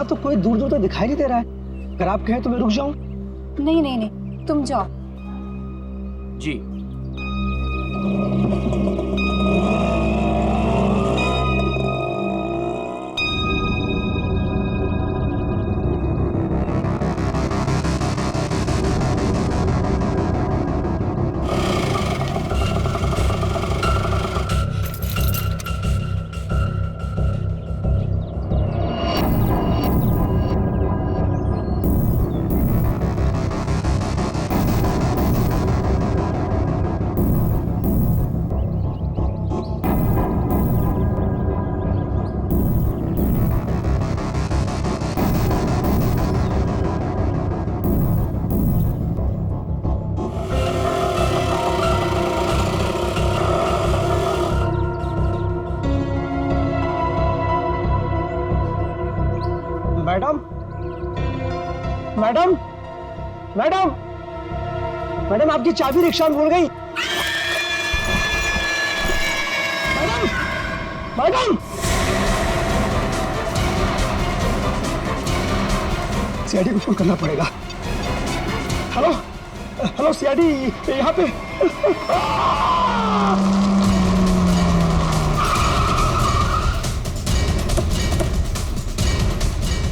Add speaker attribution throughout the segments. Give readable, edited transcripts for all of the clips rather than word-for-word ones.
Speaker 1: यहाँ तो कोई दूर दूर तक दिखाई नहीं दे रहा है। अगर आप कहें तो मैं रुक जाऊं?
Speaker 2: नहीं नहीं नहीं, तुम जाओ।
Speaker 3: जी।
Speaker 1: मैडम, मैडम, मैडम, मैडम, आपकी चाबी रिक्शा में भूल गई। मैडम, मैडम, सीआईडी को फोन करना पड़ेगा। हेलो, हेलो सीआईडी, यहाँ पे।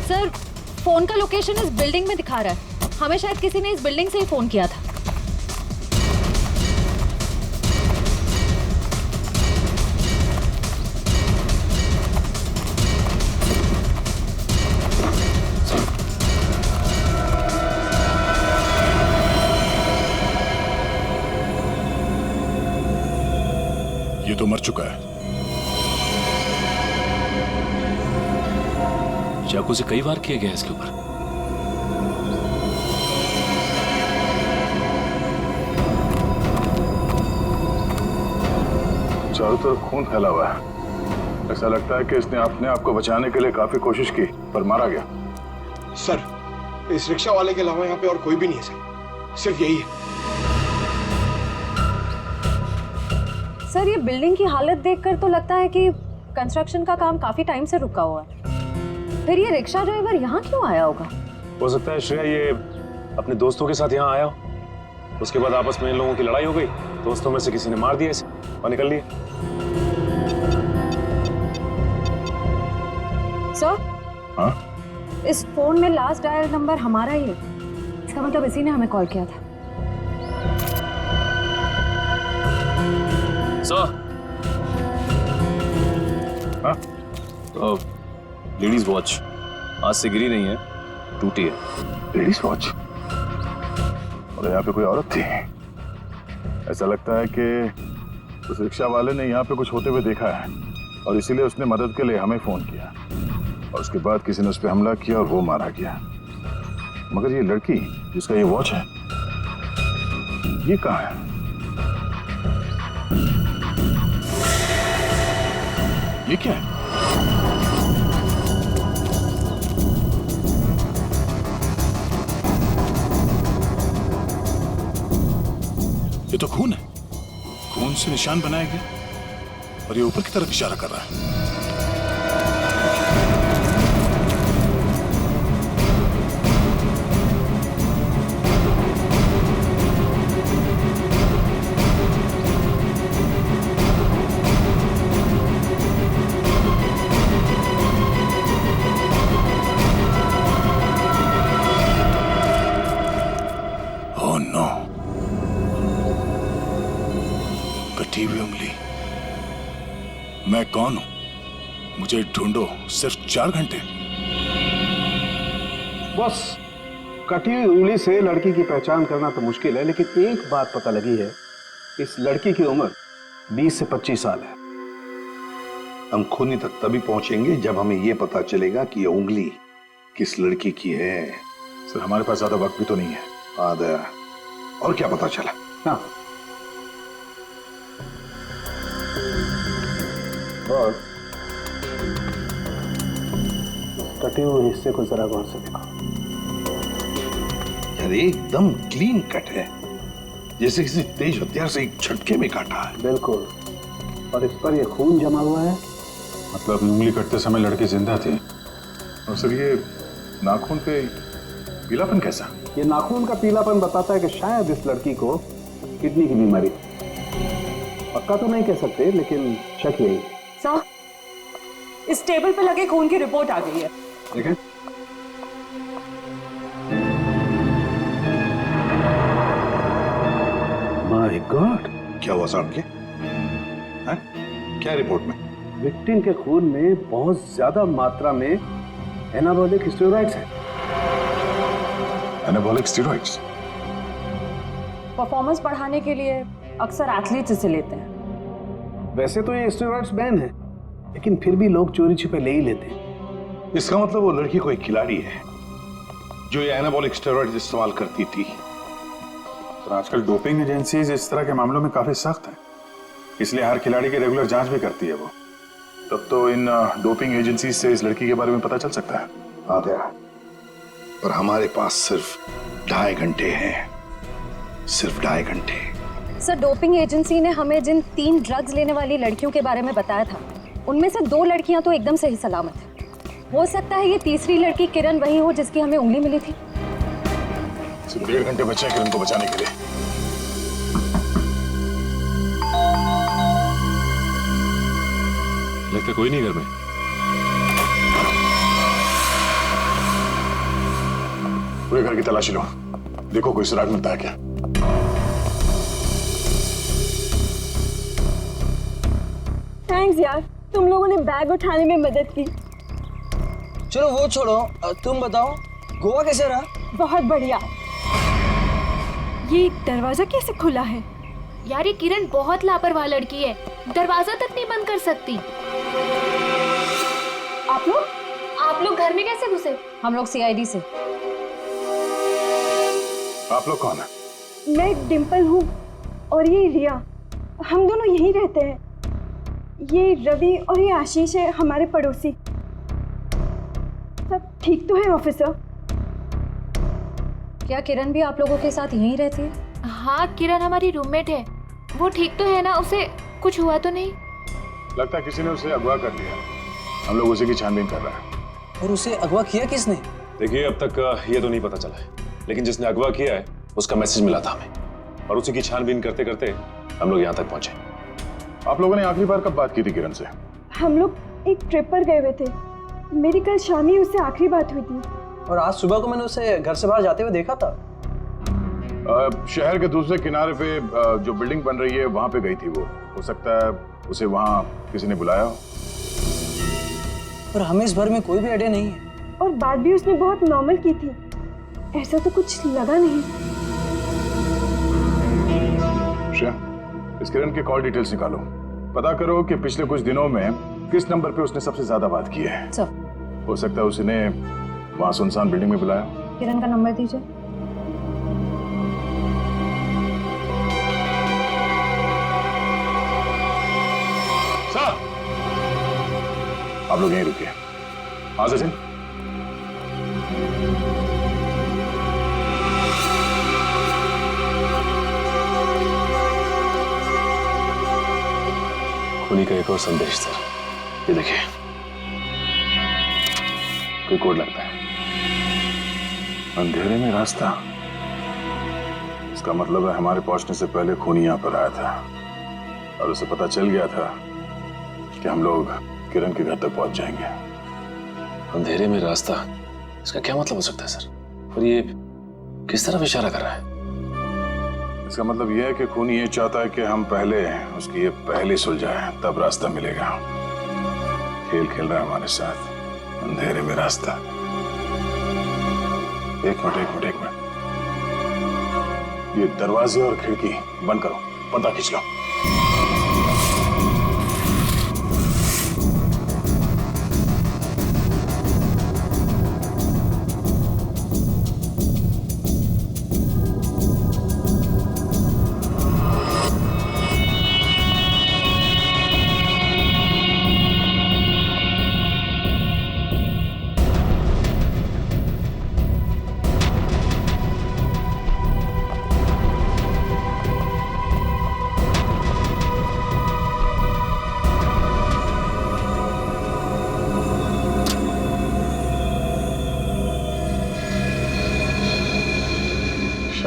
Speaker 2: सर, फोन का लोकेशन इस बिल्डिंग में दिखा रहा है। हमें शायद किसी ने इस बिल्डिंग से ही फोन किया था।
Speaker 4: ये तो मर चुका है।
Speaker 3: चाकू से कई वार किया गया इसके ऊपर।
Speaker 4: चारों तरफ खून फैला हुआ है। ऐसा लगता है कि इसने अपने आप को बचाने के लिए काफी कोशिश की पर मारा गया।
Speaker 5: सर, इस रिक्शा वाले के अलावा यहाँ पे और कोई भी नहीं है सर, सिर्फ यही है।
Speaker 2: सर, ये बिल्डिंग की हालत देखकर तो लगता है कि कंस्ट्रक्शन का काम काफी टाइम से रुका हुआ है। फिर ये रिक्शा ड्राइवर यहाँ क्यों आया होगा?
Speaker 6: हो सकता है श्रेया ये अपने दोस्तों के साथ यहाँ आया हो। उसके बाद आपस में इन लोगों की लड़ाई हो गई, दोस्तों में से किसी ने मार दिया इसे और निकल लिए।
Speaker 2: सर,
Speaker 4: हाँ?
Speaker 2: इस फोन में लास्ट डायल नंबर हमारा ही है। इसका मतलब इसी ने हमें कॉल किया था।
Speaker 3: सर,
Speaker 4: हाँ?
Speaker 3: तो लेडीज वॉच आज से गिरी नहीं है, टूटी है।
Speaker 4: Ladies watch? और यहाँ पे कोई औरत थी? ऐसा लगता है कि उस रिक्शा वाले ने यहाँ पे कुछ होते हुए देखा है और इसीलिए उसने मदद के लिए हमें फोन किया और उसके बाद किसी ने उस पर हमला किया और वो मारा गया। मगर ये लड़की जिसका ये वॉच है, ये कहाँ है? ये क्या है? ये तो खून है। खून से निशान बनाया गया और ये ऊपर की तरफ इशारा कर रहा है। ओह नो, कटी हुई उंगली। मैं कौन हूं? मुझे ढूंढो सिर्फ 4 घंटे।
Speaker 7: बस कटी हुई उंगली से लड़की की पहचान करना तो मुश्किल है, लेकिन एक बात पता लगी है, इस लड़की की उम्र 20 से 25 साल है।
Speaker 8: हम खूनी तक तभी पहुंचेंगे जब हमें यह पता चलेगा कि यह उंगली किस लड़की की है।
Speaker 4: सर, हमारे पास ज्यादा वक्त भी तो नहीं है।
Speaker 8: हाँ दया, और क्या पता चला?
Speaker 7: हाँ, और कटे हुए हिस्से को जरा गौर से देखो।
Speaker 8: यार एकदम क्लीन कट है, जैसे किसी तेज हथियार से एक झटके में काटा है।
Speaker 7: बिल्कुल, और इस पर ये खून जमा हुआ है।
Speaker 4: मतलब उंगली कटते समय लड़की जिंदा थी और सर ये नाखून पे पीलापन कैसा?
Speaker 7: ये नाखून का पीलापन बताता है कि शायद इस लड़की को किडनी की बीमारी, पक्का तो नहीं कह सकते लेकिन शक यही है।
Speaker 2: सर, इस टेबल पे लगे खून की रिपोर्ट आ गई है।
Speaker 7: देखें। माय गॉड,
Speaker 8: क्या हुआ साहब के? हैं? क्या रिपोर्ट में?
Speaker 7: विक्टिम के खून में बहुत ज्यादा मात्रा में एनाबॉलिक स्टेरॉइड्स हैं।
Speaker 4: Anabolic steroids?
Speaker 2: परफॉर्मेंस बढ़ाने के लिए अक्सर एथलीट्स इसे लेते हैं।
Speaker 7: वैसे तो ये स्टेरॉइड्स बैन है, लेकिन फिर भी लोग चोरी छिपे ले ही लेते हैं।
Speaker 8: इसका मतलब वो लड़की कोई खिलाड़ी है जो ये एनाबॉलिक स्टेरॉइड इस्तेमाल करती थी।
Speaker 4: और आजकल डोपिंग एजेंसीज इस तरह के मामलों में काफी सख्त हैं, इसलिए हर खिलाड़ी की रेगुलर जांच भी करती है वो। तब तो इन डोपिंग एजेंसीज से इस लड़की के बारे में पता चल सकता है।
Speaker 8: हाँ दया, पर हमारे पास सिर्फ 2.5 घंटे हैं, सिर्फ 2.5 घंटे।
Speaker 2: सर, डोपिंग एजेंसी ने हमें जिन 3 ड्रग्स लेने वाली लड़कियों के बारे में बताया था, उनमें से 2 लड़कियां तो एकदम सही सलामत है। हो सकता है ये तीसरी लड़की किरण वही हो जिसकी हमें उंगली मिली थी।
Speaker 4: सिर्फ 1.5 घंटे बचे हैं किरण को बचाने के लिए।
Speaker 6: लगता कोई नहीं घर में।
Speaker 4: पूरे घर की तलाशी लो, देखो कोई सुराग मिलता है क्या।
Speaker 9: थैंक्स यार, तुम लोगों ने बैग उठाने में मदद की।
Speaker 10: चलो वो छोड़ो, तुम बताओ गोवा कैसे रहा?
Speaker 9: बहुत बढ़िया। ये दरवाजा कैसे खुला है?
Speaker 11: यार ये किरण बहुत लापरवाह लड़की है, दरवाजा तक नहीं बंद कर सकती। आप लोग घर में कैसे घुसे?
Speaker 2: हम लोग सीआईडी से।
Speaker 4: आप लोग कौन है?
Speaker 9: मैं डिम्पल हूँ और ये रिया, हम दोनों यहीं रहते हैं। ये रवि और ये आशीष है हमारे पड़ोसी। सब ठीक तो है ऑफिसर?
Speaker 2: क्या किरण भी आप लोगों के साथ यहीं रहती है?
Speaker 11: हाँ, किरण हमारी रूममेट है। वो ठीक तो है ना? उसे कुछ हुआ तो नहीं?
Speaker 4: लगता है किसी ने उसे अगवा कर लिया, हम लोग उसी की छानबीन कर रहे हैं।
Speaker 10: और उसे अगवा किया किसने?
Speaker 6: देखिए अब तक ये तो नहीं पता चला है, लेकिन जिसने अगवा किया है उसका मैसेज मिला था हमें, और उसी की छानबीन करते करते हम लोग यहाँ तक पहुंचे।
Speaker 4: आप लोगों ने आखिरी बार कब बात की थी किरण से?
Speaker 9: हम लोग एक ट्रिप पर गए हुए थे। मेरी कल शाम ही उससे आखिरी बात हुई थी।
Speaker 10: और आज सुबह को मैंने उसे घर से बाहर जाते हुए देखा था।
Speaker 4: शहर के दूसरे किनारे पे जो बिल्डिंग बन रही है वहां पे गई थी वो। हो सकता है उसे वहां किसी ने बुलाया हो।
Speaker 10: पर हमें इस बारे में कोई भी आइडिया नहीं है।
Speaker 9: और बात भी उसने बहुत नॉर्मल की थी, ऐसा तो कुछ लगा नहीं।
Speaker 4: श्रेया, इस किरण के कॉल डिटेल्स निकालो, पता करो कि पिछले कुछ दिनों में किस नंबर पे उसने सबसे ज्यादा बात की है।
Speaker 2: सर,
Speaker 4: हो सकता है उसने वहां सुनसान बिल्डिंग में बुलाया।
Speaker 2: किरण का नंबर दीजिए।
Speaker 4: सर, आप लोग यहीं रुकिए। हाँ सचिन।
Speaker 6: खूनी का एक और संदेश सर, ये देखिए, कोई कोड लगता है।
Speaker 4: अंधेरे में रास्ता, इसका मतलब है हमारे पहुंचने से पहले खूनी यहां पर आया था और उसे पता चल गया था कि हम लोग किरण के घर तक पहुंच जाएंगे।
Speaker 6: अंधेरे में रास्ता, इसका क्या मतलब हो सकता है सर? और ये किस तरफ इशारा कर रहा है?
Speaker 4: इसका मतलब यह है कि खूनी ये चाहता है कि हम पहले उसकी ये पहली सुलझाए, तब रास्ता मिलेगा। खेल खेल रहा है हमारे साथ, अंधेरे में रास्ता। एक मिनट, ये दरवाजे और खिड़की बंद करो, पर्दा खींच लो।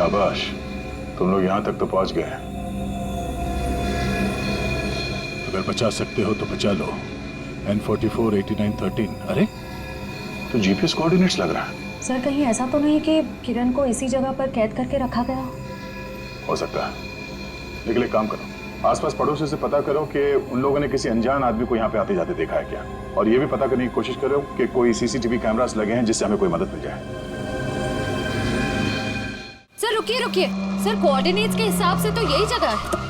Speaker 4: शाबाश, तुम लोग यहां तक तो पहुंच गए। अगर बचा सकते हो तो बचा लो। N44 8913। अरे तो जीपीएस कोऑर्डिनेट्स लग रहा है।
Speaker 2: सर कहीं ऐसा तो नहीं कि किरण को इसी जगह पर कैद करके रखा गया?
Speaker 4: हो सकता है, लेकिन एक काम करो, आसपास पड़ोसी से पता करो कि उन लोगों ने किसी अनजान आदमी को यहाँ पे आते जाते देखा है क्या, और ये भी पता करने की कोशिश करो कि कोई सीसीटीवी कैमरास लगे हैं जिससे हमें कोई मदद मिल जाए।
Speaker 11: सर रुकिए रुकिए, सर कोऑर्डिनेट्स के हिसाब से तो यही जगह है।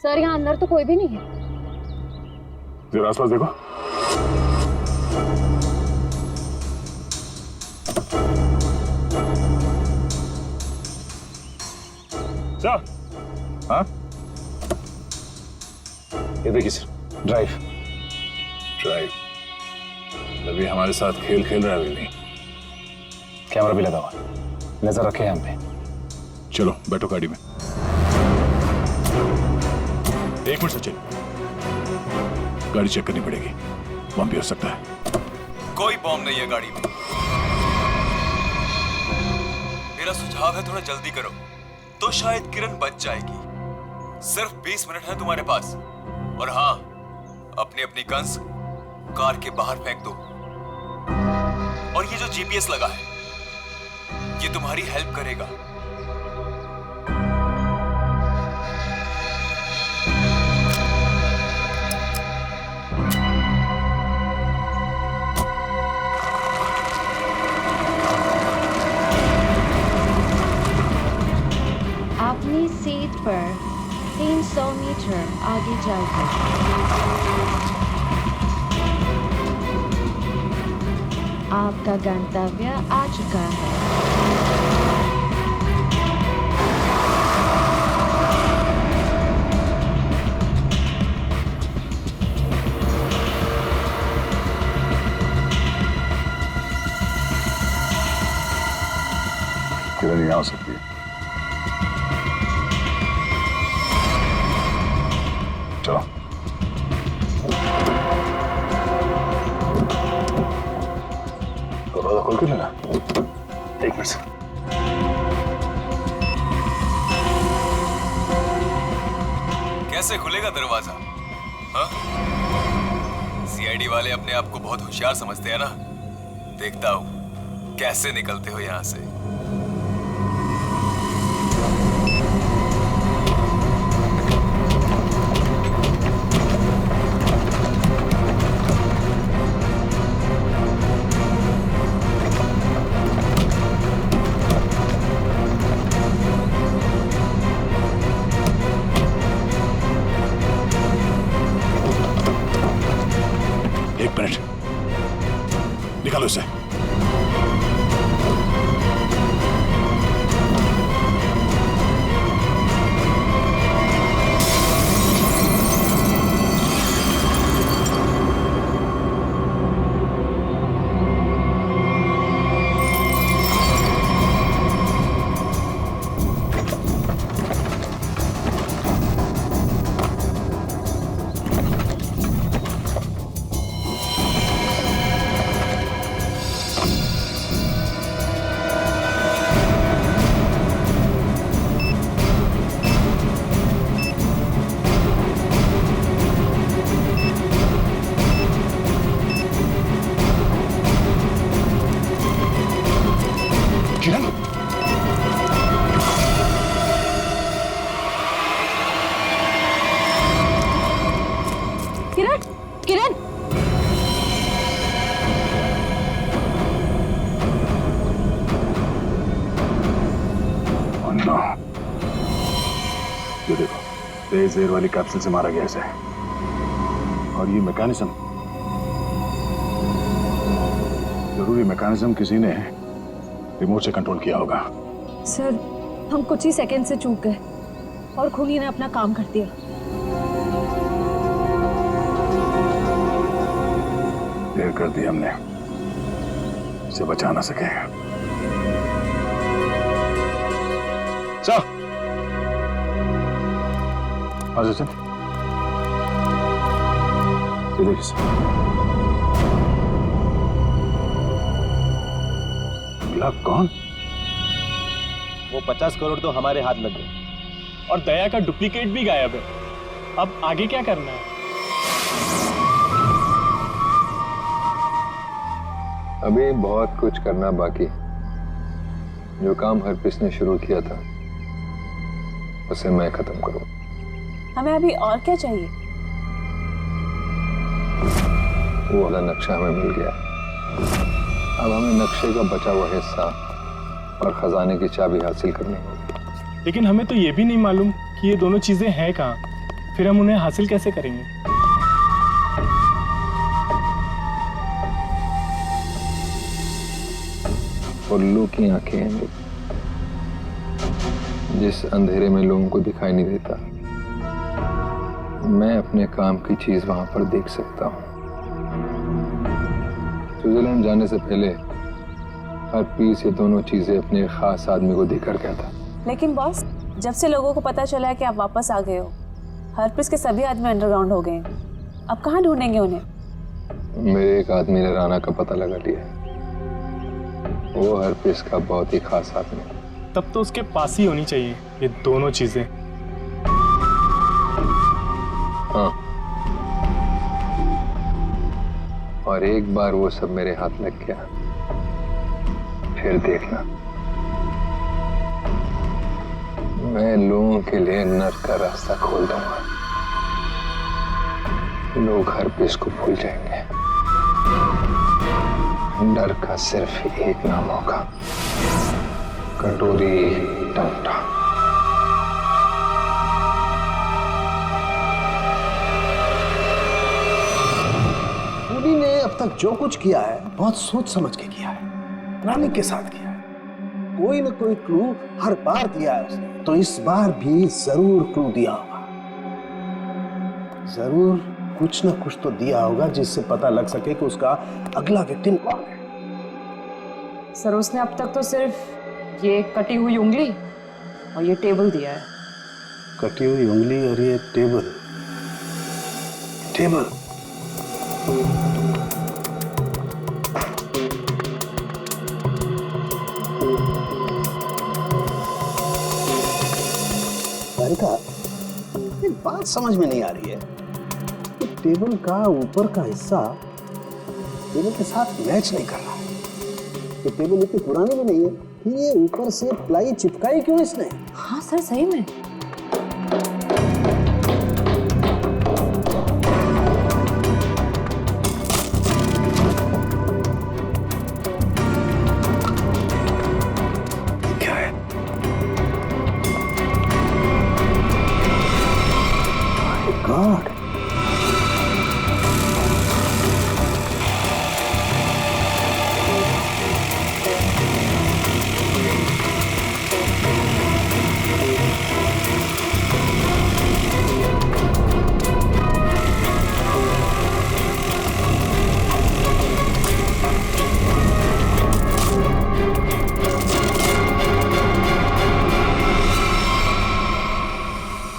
Speaker 2: सर यहाँ अंदर तो कोई भी नहीं है।
Speaker 4: जरा आसपास देखो।
Speaker 6: सर,
Speaker 4: हाँ
Speaker 6: ये देखिए सर, ड्राइव।
Speaker 4: अभी हमारे साथ खेल खेल रहा है अभी नहीं।
Speaker 6: कैमरा भी लगा हुआ, नजर रखे हैं हम पे।
Speaker 4: चलो बैठो गाड़ी में। एक मिनट सचिन, गाड़ी चेक करनी पड़ेगी, बम भी हो सकता है।
Speaker 12: कोई बम नहीं है गाड़ी में। मेरा सुझाव है थोड़ा जल्दी करो तो शायद किरण बच जाएगी। सिर्फ 20 मिनट है तुम्हारे पास। और हाँ, अपनी अपनी गन्स कार के बाहर फेंक दो। और ये जो जीपीएस लगा है, ये तुम्हारी हेल्प करेगा।
Speaker 11: अपनी सीट पर 300 मीटर आगे जाकर आपका गंतव्य आ चुका है।
Speaker 4: किरण यहाँ हो सकती है। चलो दरवाजा खोल के लेना। एक मिनट से।
Speaker 12: कैसे खुलेगा दरवाजा? हाँ? सीआईडी वाले अपने आप को बहुत होशियार समझते हैं ना। देखता हूं कैसे निकलते हो यहां से।
Speaker 4: एक मिनट, निकालो इसे।
Speaker 2: किरण, किरण,
Speaker 4: अन्ना, ये देखो, तेज एयर वाली कैप्सूल से मारा गया इसे। और ये मैकेनिज्म, जरूरी मैकेनिज्म किसी ने रिमोट से कंट्रोल किया होगा।
Speaker 2: सर हम कुछ ही सेकंड से चूक गए और खूनी ने अपना काम कर दिया।
Speaker 4: देर कर दी हमने, इसे बचा ना सके।
Speaker 6: सर
Speaker 4: हाँ सचिन, ये देखिए मिला कौन?
Speaker 13: वो 50 करोड़ तो हमारे हाथ लग गए और दया का डुप्लीकेट भी गायब है। अब आगे क्या करना है?
Speaker 14: अभी बहुत कुछ करना बाकी। जो काम हरप्रीत ने शुरू किया था उसे मैं खत्म करूं।
Speaker 15: हमें अभी और क्या चाहिए?
Speaker 14: वो वाला नक्शा हमें मिल गया। अब हमें नक्शे का बचा हुआ हिस्सा और खजाने की चाबी हासिल करनी होगी।
Speaker 13: लेकिन हमें तो ये भी नहीं मालूम कि ये दोनों चीजें हैं कहाँ, फिर हम उन्हें हासिल कैसे करेंगे?
Speaker 14: उल्लू की आंखें हैं जिस अंधेरे में लोगों को दिखाई नहीं देता, मैं अपने काम की चीज वहां पर देख सकता हूं। स्विट्जरलैंड जाने से पहले हरप्रीत ये दोनों चीजें अपने एक खास आदमी को देकर गया था।
Speaker 15: लेकिन बॉस, जब से लोगों को पता चला है कि आप वापस आ गए हो, हरप्रीत के सभी आदमी अंडरग्राउंड हो गए हैं। अब कहाँ ढूंढेंगे उन्हें?
Speaker 14: मेरे एक आदमी ने राना का पता लगा लिया। वो हरप्रीत का बहुत ही खास आदमी।
Speaker 13: तब तो उसके पास ही होनी चाहिए ये दोनों चीजें।
Speaker 14: हाँ, और एक बार वो सब मेरे हाथ लग गया, फिर देखना मैं लोगों के लिए नर्क का रास्ता खोल दूंगा। लोग हरप्रीत को भूल जाएंगे। डर का सिर्फ एक नाम होगा, कटोरी टमटा।
Speaker 7: पुनी ने अब तक जो कुछ किया है बहुत सोच समझ के किया है, प्लानिंग के साथ किया है। कोई न कोई क्लू हर बार दिया है उसने, तो इस बार भी जरूर क्लू दिया होगा। जरूर कुछ न कुछ तो दिया होगा जिससे पता लग सके कि उसका अगला विक्टिम कौन है।
Speaker 16: सर, उसने अब तक तो सिर्फ ये कटी हुई उंगली और ये टेबल दिया है।
Speaker 7: कटी हुई उंगली और ये टेबल। टेबल एक बात समझ में नहीं आ रही है कि टेबल का ऊपर का हिस्सा टेबल के साथ मैच नहीं कर रहा। ये टेबल इतनी पुरानी भी नहीं है, फिर ये ऊपर से प्लाई चिपकाई क्यों इसने?
Speaker 16: हाँ सर, सही में।
Speaker 7: क्या है? माय गॉड,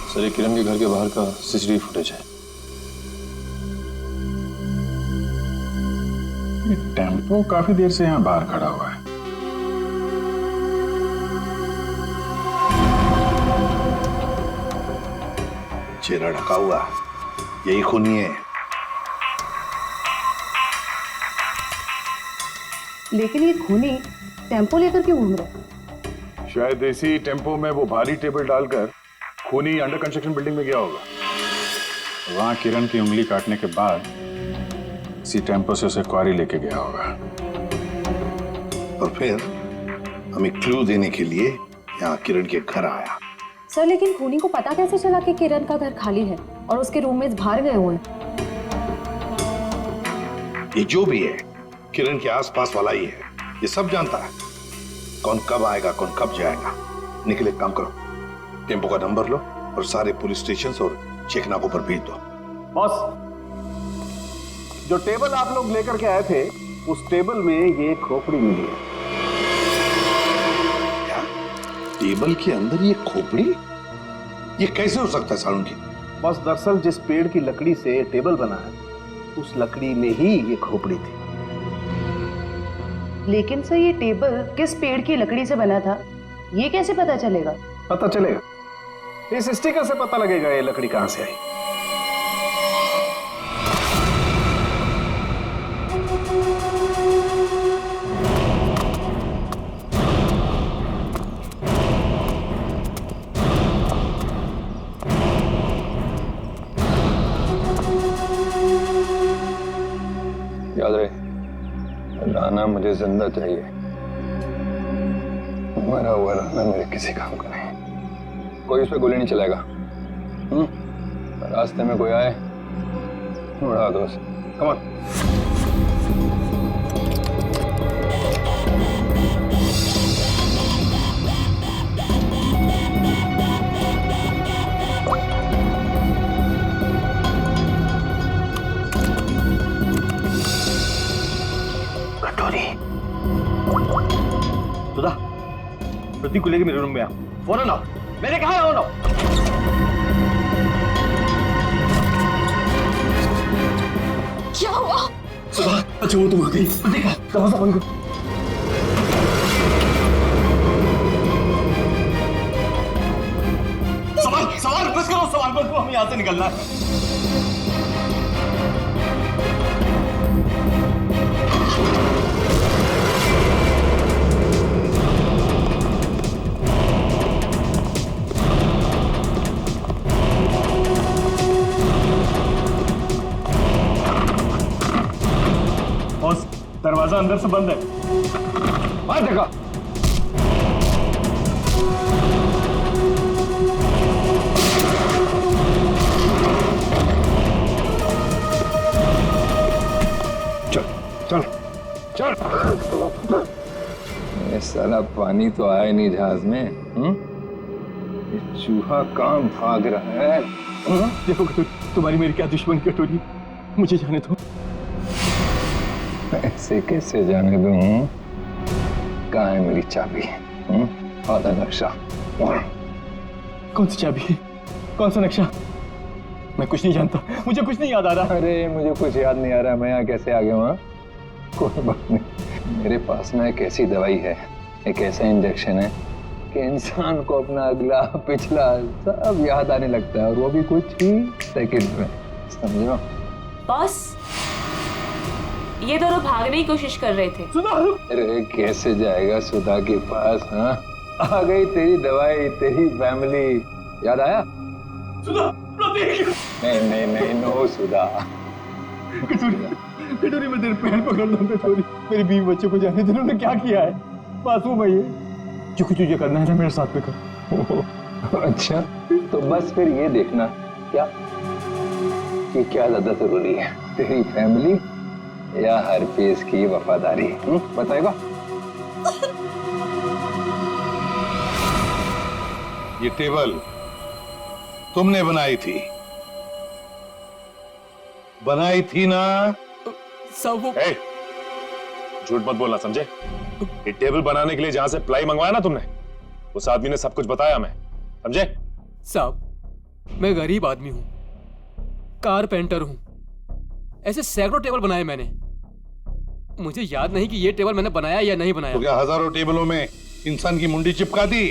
Speaker 3: सर, ये किरण के घर के बाहर का सीसीटीवी फुटेज है।
Speaker 4: ये टेम्पो काफी देर से यहाँ बाहर खड़ा हुआ है।
Speaker 8: चेहरा ढका हुआ, यही खूनी है।
Speaker 2: लेकिन ये खूनी टेम्पो लेकर क्यों घूम रहा है?
Speaker 4: शायद इसी टेम्पो में वो भारी टेबल डालकर खूनी अंडर कंस्ट्रक्शन बिल्डिंग में गया होगा। वहां किरण की उंगली काटने के बाद इसी टेम्पो से उसे क्वारी लेके गया होगा।
Speaker 8: और फिर हमें क्लू देने के लिए यहाँ किरण के घर आया।
Speaker 2: सर, लेकिन खूनी को पता कैसे चला कि किरण का घर खाली है और उसके रूममेट्स बाहर गए हुए हैं?
Speaker 8: ये जो भी है किरण के आसपास वाला ही है, ये सब जानता है कौन कब आएगा कौन कब जाएगा। निकले, काम करो, टेम्पो का नंबर लो और सारे पुलिस स्टेशन और चेकनाकों पर भेज दो।
Speaker 7: बॉस, जो टेबल आप लोग लेकर के आए थे उस टेबल में ये खोपड़ी मिली है।
Speaker 8: क्या टेबल के अंदर ये खोपड़ी? ये कैसे हो सकता है सालुंकी?
Speaker 7: बस दरअसल जिस पेड़ की लकड़ी से ये टेबल बना है उस लकड़ी में ही ये खोपड़ी थी।
Speaker 16: लेकिन सर ये टेबल किस पेड़ की लकड़ी से बना था ये कैसे पता चलेगा?
Speaker 7: पता चलेगा, इस स्टिकर से पता लगेगा ये लकड़ी कहां से आई।
Speaker 14: याद रहे, राना मुझे जिंदा चाहिए। मरा हुआ राना मेरे किसी काम का नहीं। कोई उस पर गोली नहीं चलाएगा। रास्ते में कोई आए उड़ा दो उसे।
Speaker 7: Come on.
Speaker 13: सुधा, प्रतीक को लेके मेरे रूम में आ। फौरन आओ। मैंने कहा आओ ना।
Speaker 2: क्या हुआ?
Speaker 1: सुधा, अच्छा वो तुम आ गई। देखा, दरवाजा बंद करो।
Speaker 13: सवाल बस करो, सवाल बस करो, हमें यहाँ से निकलना है। दरवाजा अंदर से बंद है।
Speaker 7: बाहर देखा। चल चल चल।
Speaker 14: ये सारा पानी तो आया नहीं जहाज में। ये चूहा कहाँ भाग रहा है?
Speaker 13: देखो कटोरी, तुम्हारी मेरी क्या दुश्मन कटोरी, मुझे जाने दो।
Speaker 14: ऐसे कैसे जाने दूं? कहाँ है मेरी चाबी? आधा नक्शा।
Speaker 13: कौन सी चाबी? कौन सा नक्शा? मैं कुछ नहीं जानता, मुझे कुछ नहीं याद आ रहा।
Speaker 14: अरे मुझे कुछ याद नहीं आ रहा, मैं यहाँ कैसे आ गया वहाँ? कोई बात नहीं, मेरे पास ना एक ऐसी दवाई है, एक ऐसा इंजेक्शन है कि इंसान को अपना अगला पिछला सब याद आने लगता है, और वो भी कुछ ही सेकंड में। समझो?
Speaker 15: बॉस, ये दोनों भागने की कोशिश कर रहे थे।
Speaker 14: अरे कैसे जाएगा सुधा के पास? हाँ, आ गई तेरी दवाई, तेरी फैमिली। याद आया?
Speaker 13: सुधा,
Speaker 14: नहीं नहीं नहीं, नो सुधा।
Speaker 13: कटोरी मैं तेरे पैर पकड़ लूं कटोरी, मेरी बीवी बच्चों को जाने दे। उन्होंने क्या किया है? मासूम है ये। जो कुछ तुझे करना है ना मेरे साथ में कर।
Speaker 14: अच्छा, तो बस फिर ये देखना क्या कि क्या ज्यादा जरूरी है, तेरी फैमिली या हरपेश की वफादारी? बताएगा?
Speaker 8: ये टेबल तुमने बनाई थी ना?
Speaker 6: सब वो झूठ मत बोलना, समझे? ये टेबल बनाने के लिए जहां से प्लाई मंगवाया ना तुमने, उस आदमी ने सब कुछ बताया, मैं समझे?
Speaker 17: साहब, मैं गरीब आदमी हूं, कारपेंटर हूं, ऐसे सैकड़ों टेबल बनाए मैंने। मुझे याद नहीं कि ये टेबल मैंने बनाया या नहीं बनाया।
Speaker 8: तो क्या हजारों टेबलों में इंसान की मुंडी चिपका दी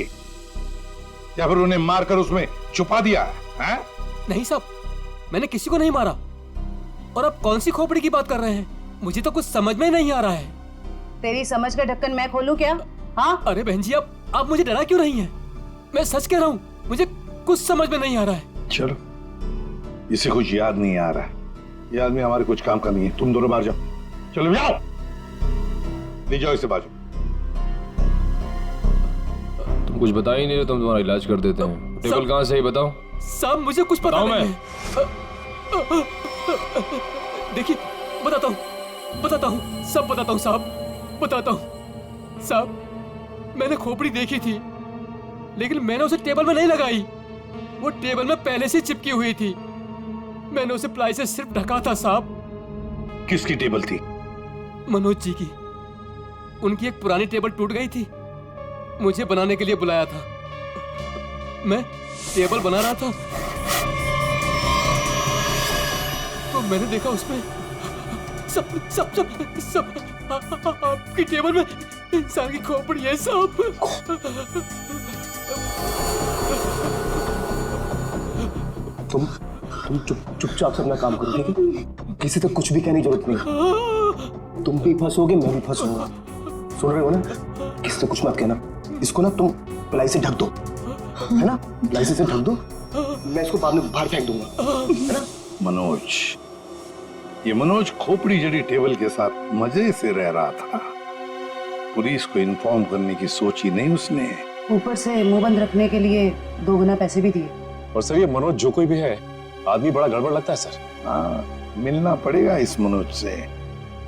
Speaker 8: या फिर उन्हें मारकर उसमें छुपा दिया है?
Speaker 17: नहीं साहब, मैंने किसी को नहीं मारा। और आप कौन सी खोपड़ी की बात कर रहे हैं? मुझे तो कुछ समझ में नहीं आ रहा है।
Speaker 16: तेरी समझ का ढक्कन मैं खोलूं क्या? हाँ?
Speaker 17: अरे बहन जी, आप मुझे डरा क्यों रही हैं? मैं सच कह रहा हूँ, मुझे कुछ समझ में नहीं आ रहा है।
Speaker 8: चलो, इसे कुछ याद नहीं आ रहा है। ये आदमी हमारे कुछ काम का नहीं है। तुम दोनों बाहर जाओ। चलो जाओ, ले जाओ इसे बाजू।
Speaker 3: तुम कुछ बता ही नहीं रहे, तुम तुम्हारा इलाज कर देते हैं। टेबल कहाँ से है बताओ।
Speaker 17: साहब मुझे कुछ पता नहीं है। देखिए, बताता हूँ, सब बताता हूँ साहब, बताता हूँ। साहब, मैंने खोपड़ी देखी थी, लेकिन मैंने उसे टेबल में नहीं लगाई। वो टेबल में पहले से चिपकी हुई थी। मैंने उसे प्लाई से सिर्फ ढका था साहब।
Speaker 8: किसकी टेबल थी?
Speaker 17: मनोज जी की। उनकी एक पुरानी टेबल टूट गई थी, मुझे बनाने के लिए बुलाया था। मैं टेबल बना रहा था। मैंने देखा उसमें सब सब सब सब आपकी टेबल में इंसान की खोपड़ी है साहब।
Speaker 1: तुम चुपचाप से अपना काम करो, ठीक है? किसी तक कुछ भी कहने की जरूरत नहीं। तुम भी फंसोगे, मैं भी फंसूंगा। सुन रहे हो ना? किसी से कुछ मत कहना। इसको ना तुम प्लाई से ढक दो, है ना? प्लाई से ढक दो, मैं इसको बाद में बाहर फेंक दूंगा, है ना?
Speaker 8: मनोज, ये मनोज खोपड़ी जड़ी टेबल के साथ मजे से रह रहा था। पुलिस को इन्फॉर्म करने की सोची नहीं उसने।
Speaker 18: ऊपर से मुंह बंद रखने के लिए 2 गुना पैसे भी दिए।
Speaker 6: और सर ये मनोज जो कोई भी है, आदमी बड़ा गड़बड़ लगता है सर।
Speaker 8: हाँ, मिलना पड़ेगा इस मनोज से,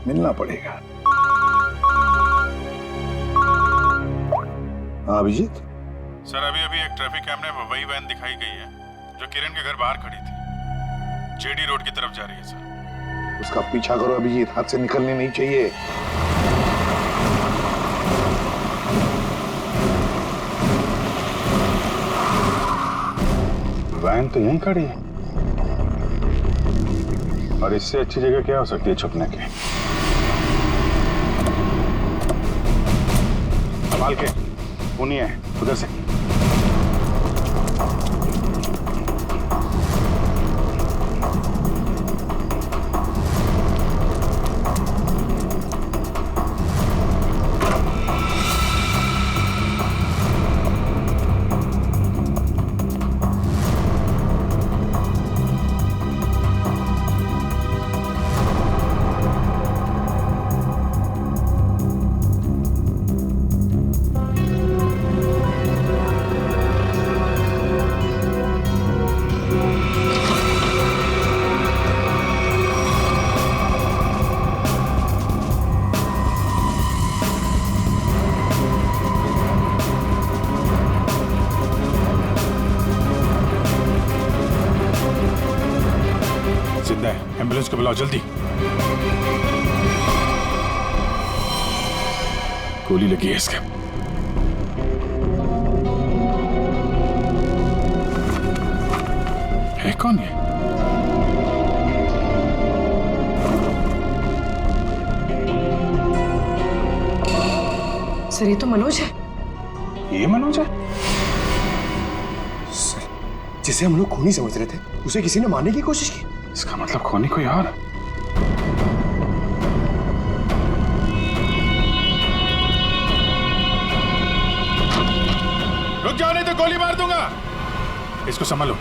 Speaker 8: मिलना पड़ेगा। हाँ अभिजीत।
Speaker 4: सर अभी एक ट्रैफिक कैमरे में वही वैन दिखाई गई है जो किरण के घर बाहर खड़ी थी। जेडी रोड की तरफ जा रही है सर।
Speaker 8: उसका पीछा करो अभिजीत, हाथ से निकलने नहीं चाहिए।
Speaker 4: वैन तो यहीं खड़ी है और इससे अच्छी जगह क्या हो सकती है छुपने की। संभाल के, सुनिए उधर से। एम्बुलेंस को बुलाओ जल्दी। गोली लगी है इसके। है कौन ये?
Speaker 18: सर ये तो मनोज है।
Speaker 4: ये मनोज है?
Speaker 1: सर, जिसे हम लोग खूनी समझ रहे थे, उसे किसी ने मारने की कोशिश की।
Speaker 4: इसका मतलब खूनी कोई और। रुक जाओ नहीं तो गोली मार दूंगा। इसको संभालो।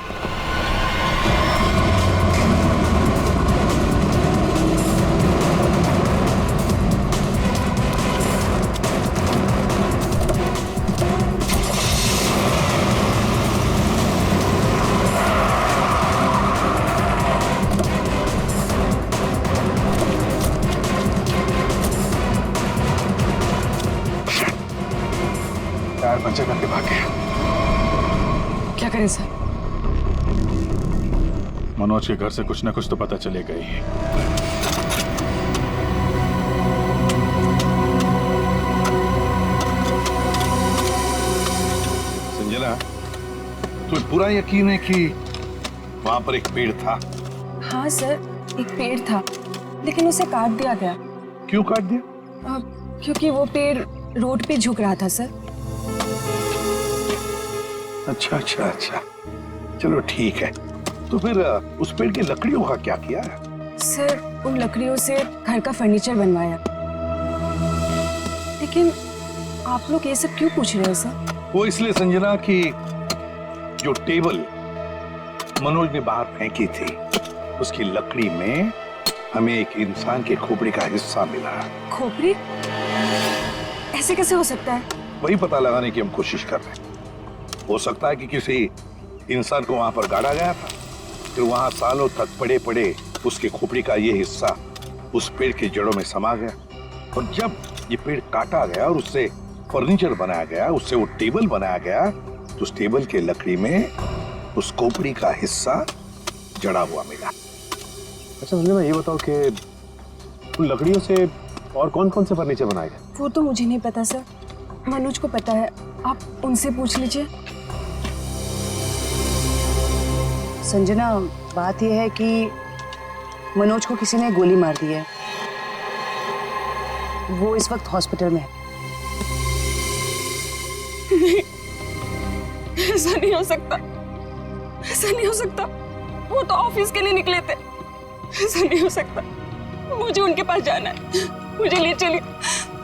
Speaker 4: पंचर करके भाग गया।
Speaker 18: क्या करें सर?
Speaker 4: मनोज के घर से कुछ ना कुछ तो पता चलेगा ही।
Speaker 8: संजना, तुम्हें पूरा यकीन है कि वहां पर एक पेड़ था?
Speaker 15: हाँ सर, एक पेड़ था, लेकिन उसे काट दिया गया।
Speaker 8: क्यों काट दिया?
Speaker 15: क्योंकि वो पेड़ रोड पे झुक रहा था सर।
Speaker 8: अच्छा अच्छा अच्छा, चलो ठीक है। तो फिर उस पेड़ की लकड़ियों का क्या किया?
Speaker 15: सर उन लकड़ियों से घर का फर्नीचर बनवाया। लेकिन आप लोग ये सब क्यों पूछ रहे हो सर?
Speaker 8: वो इसलिए संजना कि जो टेबल मनोज ने बाहर फेंकी थी, उसकी लकड़ी में हमें एक इंसान के खोपड़ी का हिस्सा मिला।
Speaker 15: खोपड़ी? ऐसे कैसे हो सकता है?
Speaker 8: वही पता लगाने की हम कोशिश कर रहे हैं। हो सकता है कि किसी इंसान को वहां पर गाड़ा गया था, फिर वहां सालों तक पड़े पड़े उसके खोपड़ी का ये हिस्सा उस पेड़ के जड़ों में समा गया, और जब ये पेड़ काटा गया और उससे फर्नीचर बनाया गया, उससे वो टेबल बनाया गया, तो उस टेबल के लकड़ी में उस खोपड़ी का हिस्सा जड़ा हुआ मिला।
Speaker 13: अच्छा संजय, ये बताओ कि उन लकड़ियों से और कौन कौन से फर्नीचर बनाए गए?
Speaker 15: वो तो मुझे नहीं पता सर, मनोज को पता है, आप उनसे पूछ लीजिए।
Speaker 18: संजना, बात यह है कि मनोज को किसी ने गोली मार दी है। वो इस वक्त हॉस्पिटल में है।
Speaker 15: नहीं, ऐसा नहीं हो सकता, ऐसा नहीं हो सकता। वो तो ऑफिस के लिए निकले थे। ऐसा नहीं हो सकता। मुझे उनके पास जाना है। मुझे ले चलिए,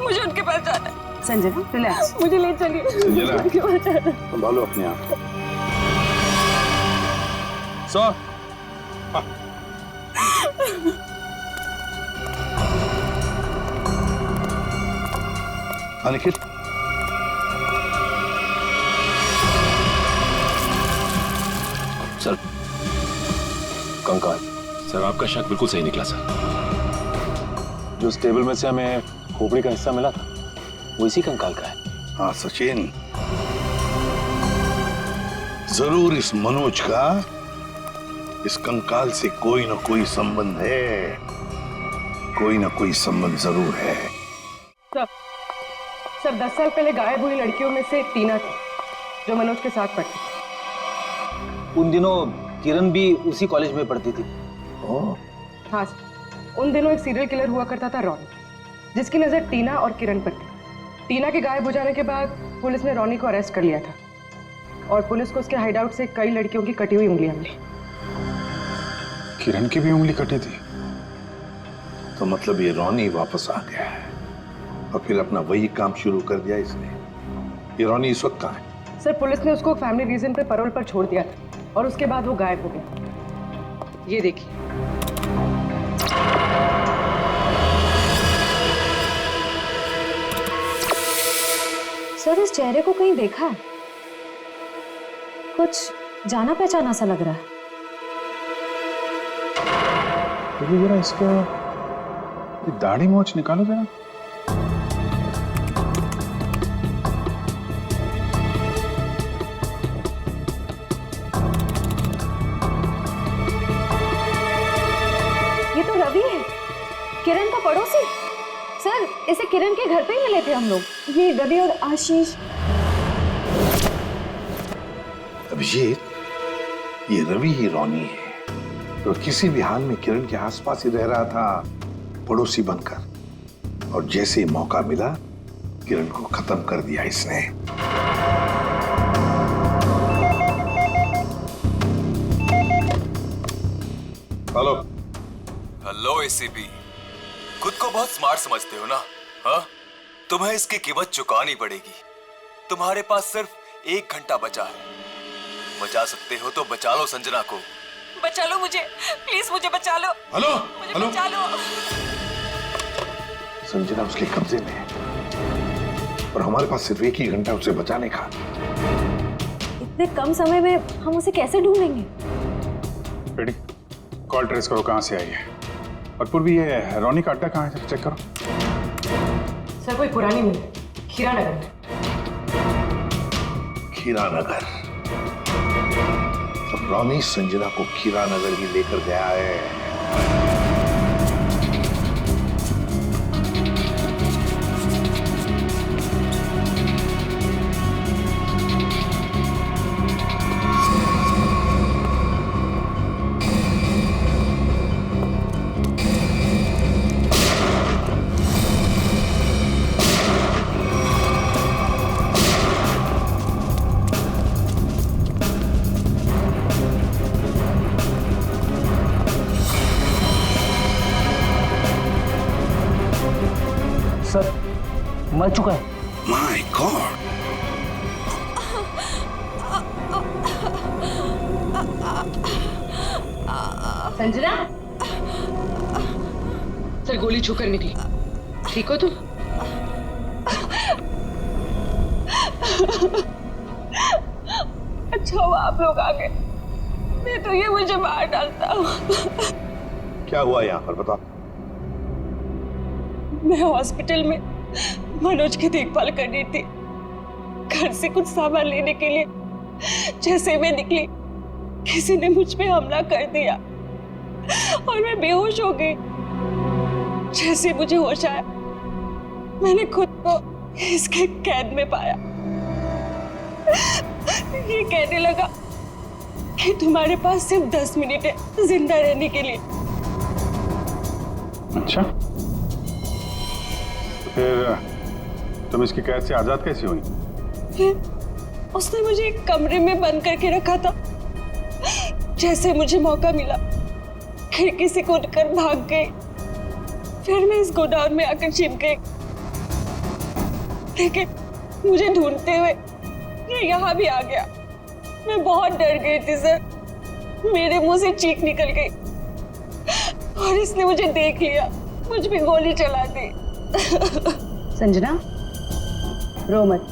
Speaker 15: मुझे उनके पास जाना है।
Speaker 18: संजना रिलैक्स,
Speaker 15: मुझे ले चलिए,
Speaker 8: संजना,
Speaker 15: उनके पास जाना है।
Speaker 8: संभालो अपने आप को।
Speaker 3: सर
Speaker 8: निखिल,
Speaker 3: सर कंकाल। सर आपका शक बिल्कुल सही निकला सर। जो उस टेबल में से हमें खोपड़ी का हिस्सा मिला था वो इसी कंकाल का है।
Speaker 8: हाँ सचिन, जरूर इस मनोज का इस कंकाल से कोई ना कोई संबंध है, कोई ना कोई संबंध जरूर है।
Speaker 16: सर 10 साल पहले गायब हुई लड़कियों में से टीना थी जो मनोज के साथ पढ़ती थी।
Speaker 10: उन दिनों किरण भी उसी कॉलेज में पढ़ती थी।
Speaker 16: हाँ सर, उन दिनों एक सीरियल किलर हुआ करता था रॉनी, जिसकी नजर टीना और किरण पर थी। टीना के गायब हो जाने के बाद पुलिस ने रॉनी को अरेस्ट कर लिया था और पुलिस को उसके हाइडआउट से कई लड़कियों की कटी हुई उंगलियां मिली।
Speaker 4: किरण की भी उंगली कटी थी?
Speaker 8: तो मतलब ये रॉनी वापस आ गया है और फिर अपना वही काम शुरू कर दिया इसने। ये रॉनी इस वक्त कहाँ है?
Speaker 16: सर पुलिस ने उसको फैमिली रीजन पे पैरोल पर छोड़ दिया था और उसके बाद वो गायब हो गया। ये देखिए।
Speaker 2: सर इस चेहरे को कहीं देखा है, कुछ जाना पहचाना सा लग रहा है।
Speaker 4: तो जरा इसका दाढ़ी मोछ निकालो जरा।
Speaker 2: ये तो रवि है, किरण का पड़ोसी। सर इसे किरण के घर पे ही मिले थे हम लोग।
Speaker 9: ये रवि और आशीष।
Speaker 8: अभिजीत, ये रवि ही रॉनी है तो किसी भी हाल में किरण के आसपास ही रह रहा था, पड़ोसी बनकर। और जैसे ही मौका मिला किरण को खत्म कर दिया इसने। हेलो
Speaker 12: हेलो एसीपी, खुद को बहुत स्मार्ट समझते हो ना? हाँ, तुम्हें इसकी कीमत चुकानी पड़ेगी। तुम्हारे पास सिर्फ 1 घंटा बचा है। बचा सकते हो तो बचा लो संजना को।
Speaker 15: बचा लो मुझे, प्लीज मुझे बचा लो।
Speaker 8: हेलो
Speaker 15: मुझे
Speaker 8: हेलो,
Speaker 15: बचा लो।
Speaker 8: संजना उसके कब्जे में है और हमारे पास सिर्फ 1 ही घंटा उसे बचाने का।
Speaker 2: इतने कम समय में हम उसे कैसे ढूंढेंगे?
Speaker 4: बेटी कॉल ट्रेस करो कहाँ से आई है। और पूर्वी ये रॉनी का अड्डा कहाँ है, चेक करो।
Speaker 16: सर कोई पुरानी मिल, खीरानगर में।
Speaker 8: खीरानगर? तो रॉनी संजना को खीरानगर ही लेकर गया है।
Speaker 10: सर मर चुका है।
Speaker 8: My God!
Speaker 16: संजना, सर गोली छूकर निकली। ठीक हो तुम?
Speaker 15: अच्छा हुआ आप लोग आ गए, नहीं तो ये मुझे मार डालता।
Speaker 8: क्या हुआ यहाँ पर बताओ?
Speaker 15: मैं हॉस्पिटल में मनोज की देखभाल कर रही थी। घर से कुछ सामान लेने के लिए जैसे मैं निकली, किसी ने मुझ पे हमला कर दिया और मैं बेहोश हो गई। जैसे मुझे होश आया, मैंने खुद को इसके कैद में पाया। ये कहने लगा कि तुम्हारे पास सिर्फ 10 मिनट है जिंदा रहने के लिए।
Speaker 4: अच्छा, तो फिर तुम इसकी कैद से आजाद कैसे हुई?
Speaker 15: फिर उसने मुझे एक कमरे में बंद करके रखा था। जैसे मुझे मौका मिला खिड़की से कूदकर भाग गई। फिर मैं इस गोडाउन में आकर छिप गई, लेकिन मुझे ढूंढते हुए ये यहाँ भी आ गया। मैं बहुत डर गई थी सर, मेरे मुंह से चीख निकल गई और इसने मुझे देख लिया, मुझ पे गोली चला दी।
Speaker 18: संजना, रो मत।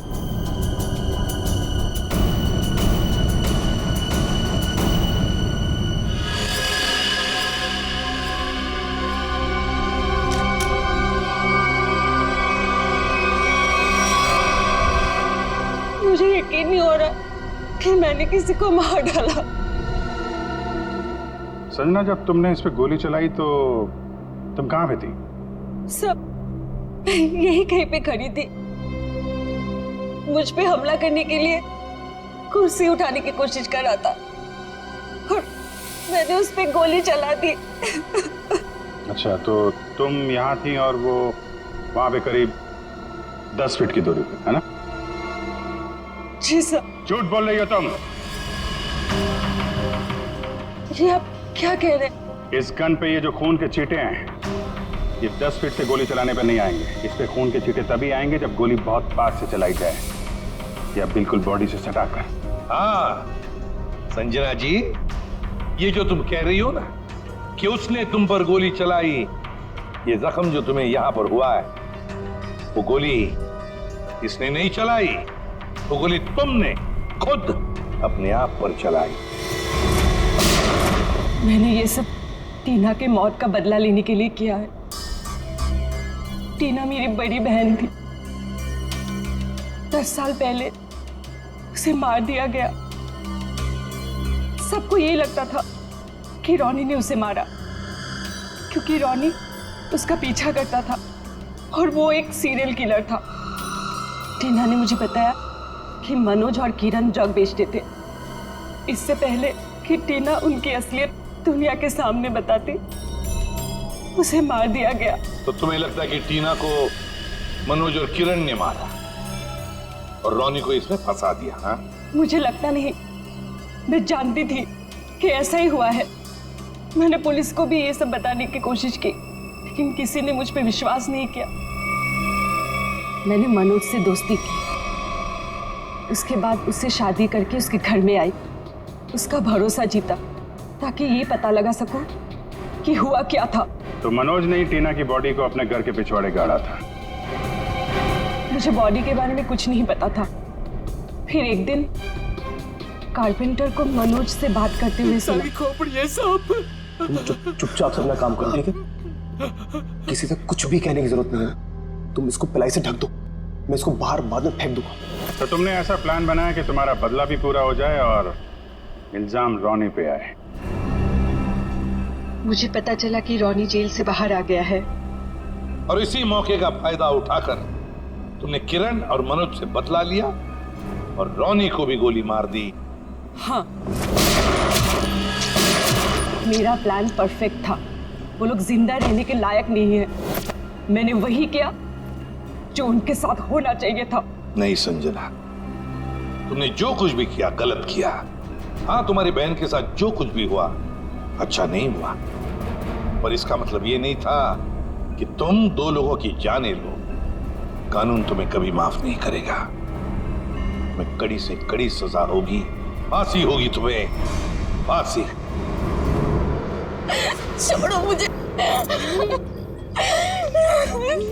Speaker 15: मुझे यकीन नहीं हो रहा कि मैंने किसी को मार डाला।
Speaker 4: संजना, जब तुमने इस पे गोली चलाई तो तुम कहाँ पे थी?
Speaker 15: सब यही कहीं पे खड़ी थी। मुझ पे हमला करने के लिए कुर्सी उठाने की कोशिश कर रहा था और मैंने उस पे गोली चला दी।
Speaker 4: अच्छा, तो तुम यहाँ थी और वो वहां पे करीब 10 फीट की दूरी पे, है ना?
Speaker 15: जी सर।
Speaker 4: झूठ बोल रही हो तुम।
Speaker 15: ये आप क्या कह रहे हैं?
Speaker 4: इस गन पे ये जो खून के छींटे हैं, ये 10 फीट से गोली चलाने पे नहीं आएंगे। इस पे खून के छींटे तभी आएंगे जब गोली बहुत पास से चलाई जाए, या बिल्कुल बॉडी से सटाकर।
Speaker 8: हाँ संजना जी, ये जो तुम कह रही हो ना कि उसने तुम पर गोली चलाई, ये जख्म जो तुम्हें यहां पर हुआ है, वो गोली इसने नहीं चलाई, वो गोली तुमने खुद अपने आप पर चलाई।
Speaker 15: मैंने ये सब टीना के मौत का बदला लेने के लिए किया है। टीना मेरी बड़ी बहन थी। 10 साल पहले उसे मार दिया गया। सबको ये लगता था कि रॉनी ने उसे मारा, क्योंकि रॉनी उसका पीछा करता था और वो एक सीरियल किलर था। टीना ने मुझे बताया कि मनोज और किरण ड्रग बेचते थे। इससे पहले कि टीना उनकी असलियत दुनिया के सामने बताती, उसे मार दिया गया।
Speaker 8: तो तुम्हें लगता है कि टीना को मनोज और किरण ने मारा और रॉनी को इसमें फंसा दिया? हाँ,
Speaker 15: मुझे लगता नहीं, मैं जानती थी कि ऐसा ही हुआ है। मैंने पुलिस को भी ये सब बताने की कोशिश की, लेकिन किसी ने मुझ पे विश्वास नहीं किया। मैंने मनोज से दोस्ती की, उसके बाद उससे शादी करके उसके घर में आई, उसका भरोसा जीता ताकि ये पता लगा सकूं कि हुआ क्या था।
Speaker 4: तो मनोज ने ही टीना की बॉडी को अपने घर के पिछवाड़े गाड़ा था।
Speaker 15: मुझे बॉडी के बारे में कुछ नहीं पता था। फिर एक दिन कारपेंटर को मनोज से बात करते हुए सुना।
Speaker 1: तुम चुपचाप से अपना काम करो, ठीक है? किसी से कुछ भी कहने की जरूरत नहीं है। तुम इसको पिलाई से ढक दो, मैं इसको बाहर बाद में फेंक दूंगा।
Speaker 4: तो तुमने ऐसा प्लान बनाया कि तुम्हारा बदला भी पूरा हो जाए और इल्जाम रॉनी पे आए।
Speaker 15: मुझे पता चला कि रॉनी जेल से बाहर आ गया है
Speaker 8: और इसी मौके का फायदा उठाकर तुमने किरण और मनोज से बदला लिया और रॉनी को भी गोली मार दी।
Speaker 15: हाँ, मेरा प्लान परफेक्ट था। वो लोग जिंदा रहने के लायक नहीं है। मैंने वही किया जो उनके साथ होना चाहिए था।
Speaker 8: नहीं संजना, तुमने जो कुछ भी किया गलत किया। हाँ, तुम्हारी बहन के साथ जो कुछ भी हुआ अच्छा नहीं हुआ, पर इसका मतलब ये नहीं था कि तुम 2 लोगों की जानें लो। कानून तुम्हें कभी माफ नहीं करेगा। तुम्हें कड़ी से कड़ी सजा होगी, फांसी होगी तुम्हें, फांसी।
Speaker 15: छोड़ो मुझे,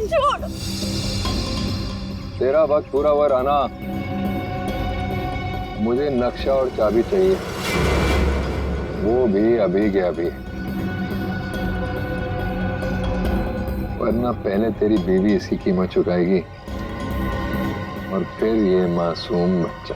Speaker 15: छोड़ो।
Speaker 14: तेरा वक्त पूरा हुआ राना, मुझे नक्शा और चाबी चाहिए, वो भी अभी के अभी, वरना पहले तेरी बीवी इसकी कीमत चुकाएगी और फिर ये मासूम बच्चा।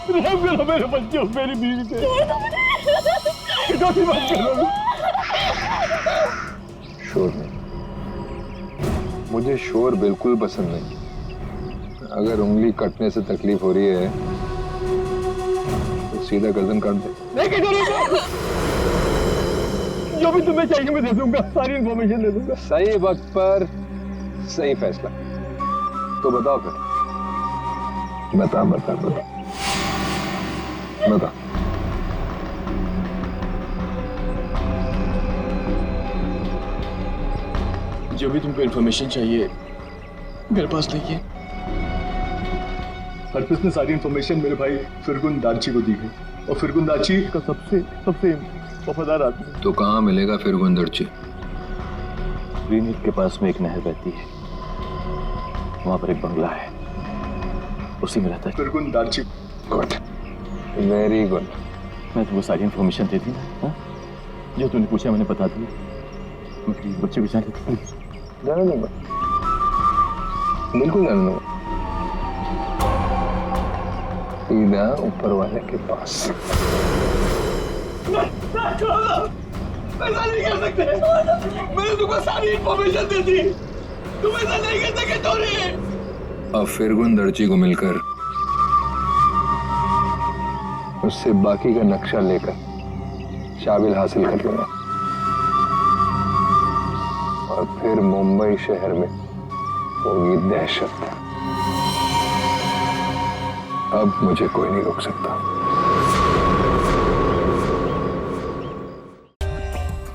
Speaker 13: रहम करो मेरे बच्चों, मेरी बीवी से मत करो।
Speaker 14: शोर नहीं, मुझे शोर बिल्कुल पसंद नहीं। अगर उंगली कटने से तकलीफ हो रही है तो सीधा गर्दन काट दे।
Speaker 13: नहीं कटोरी, जो भी तुम्हें चाहिए मैं दे दूंगा, सारी इन्फॉर्मेशन दे दूंगा।
Speaker 14: सही वक्त पर सही फैसला। तो बताओ फिर, बता बता बता बता।
Speaker 17: जो भी तुमको इन्फॉर्मेशन चाहिए मेरे पास नहीं है।
Speaker 13: हरप्रीत ने सारी इन्फॉर्मेशन मेरे भाई फिरगुन दार्ची को दी है, और फिरगुन दार्ची का सबसे वफादार आदमी।
Speaker 14: तो कहाँ मिलेगा फिरगुन दार्ची?
Speaker 3: क्लिनिक के पास में एक नहर बहती है, वहां पर एक बंगला है, उसी में रहता है
Speaker 13: फिरगुन दार्ची।
Speaker 14: Good, very good.
Speaker 3: मैं तुमको सारी इन्फॉर्मेशन दे दी ना, जो तूने पूछा मैंने बता दिया। मेरे बच्चे को
Speaker 14: जाने दूंगा, बिल्कुल जाने दूंगा। सीधा ऊपर वाले के पास।
Speaker 13: ऐसा नहीं कर सकते, मैंने तुमको सारी इन्फॉर्मेशन दे दी, तुम ऐसा नहीं कर सकते टोरी।
Speaker 14: अब फिरगुन दर्जी को मिलकर उससे बाकी का नक्शा लेकर शाबिल हासिल कर लूंगा, और फिर मुंबई शहर में होगी दहशत। अब मुझे कोई नहीं रोक सकता।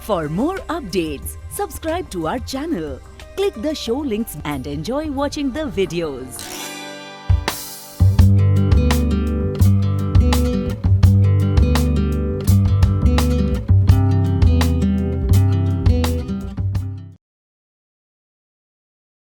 Speaker 19: For more updates, subscribe to our channel, click the show links and enjoy watching the videos.